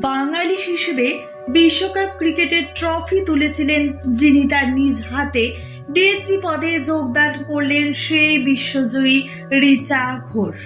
বাঙালি হিসেবে বিশ্বকাপ ক্রিকেটের ট্রফি তুলেছিলেন যিনি তার নিজ হাতে ডিএসপি পদে যোগদান করলেন সেই বিশ্বজয়ী রিচা ঘোষ।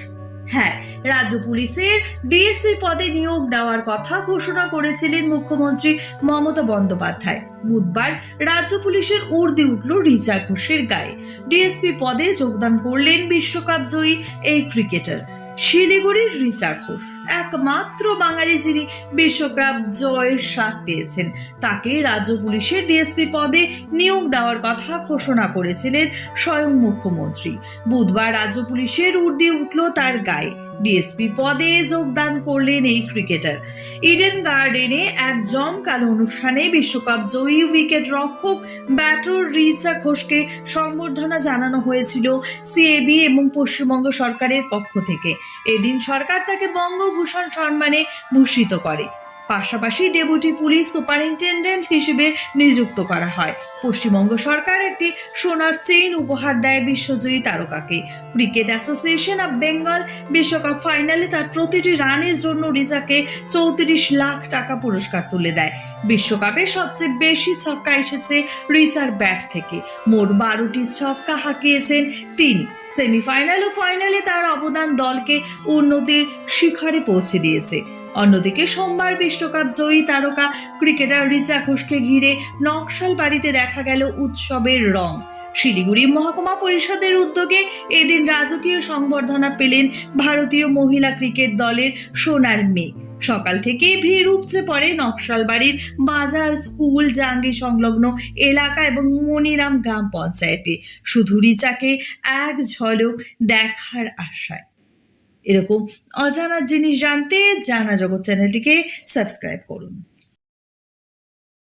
হ্যাঁ, রাজ্য পুলিশের ডিএসপি পদে নিয়োগ দেওয়ার কথা ঘোষণা করেছিলেন মুখ্যমন্ত্রী মমতা বন্দ্যোপাধ্যায়। বুধবার রাজ্য পুলিশের উর্দি উঠল রিচা ঘোষের গায়ে। ডিএসপি পদে যোগদান করলেন বিশ্বকাপ জয়ী এই ক্রিকেটার। শিলিগুড়ির রিচা ঘোষ একমাত্র বাঙালি যিনি বিশ্বকাপ জয়ের স্বাদ পেয়েছেন। তাকে রাজ্য পুলিশের ডিএসপি পদে নিয়োগ দেওয়ার কথা ঘোষণা করেছিলেন স্বয়ং মুখ্যমন্ত্রী। বুধবার রাজ্য পুলিশের উর্দি উঠল তার গায়ে। ডিএসপি পদে যোগদান করলেন এই ক্রিকেটার। ইডেন গার্ডেনে এক জমকালো অনুষ্ঠানে বিশ্বকাপ জয়ী উইকেট রক্ষক ব্যাটর রিচা ঘোষকে সম্বর্ধনা জানানো হয়েছিল সিএবি এবং পশ্চিমবঙ্গ সরকারের পক্ষ থেকে। এদিন সরকার তাকে বঙ্গভূষণ সম্মানে ভূষিত করে। পাশাপাশি ডেপুটি পুলিশ সুপারিনটেন্ডেন্ট হিসেবে নিযুক্ত করা হয়। পশ্চিমবঙ্গ সরকার একটি সোনার চেইন উপহার দেয় বিশ্বজয়ী তারকাকে। ক্রিকেট অ্যাসোসিয়েশন অব বেঙ্গল বিশ্বকাপ ফাইনালে তার প্রতিটি রানের জন্য রিচাকে 34 লাখ টাকা পুরস্কার তুলে দেয়। বিশ্বকাপে সবচেয়ে বেশি ছক্কা এসেছে রিচার ব্যাট থেকে। মোট 12টি ছক্কা হাঁকিয়েছেন তিনি। সেমিফাইনাল ও ফাইনালে তার অবদান দলকে উন্নতির শিখরে পৌঁছে দিয়েছে। অন্যদিকে সোমবার বিশ্বকাপ জয়ী তারকা ক্রিকেটার রিচা ঘোষকে ঘিরে নকশালবাড়িতে দেখা গেল উৎসবের রং। শিলিগুড়ি মহকুমা পরিষদের উদ্যোগে এদিন রাজকীয় সংবর্ধনা পেলেন ভারতীয় মহিলা ক্রিকেট দলের সোনার মেয়ে। সকাল থেকেই ভিড় উপচে পড়ে নকশালবাড়ির বাজার, স্কুল, জাঙ্গি সংলগ্ন এলাকা এবং মনিরাম গ্রাম পঞ্চায়েতে। শুধু রিচাকে এক ঝলক দেখার আশায়। এরকম অজানা জিনিস জানতে জানা জগৎ চ্যানেলটিকে সাবস্ক্রাইব করুন।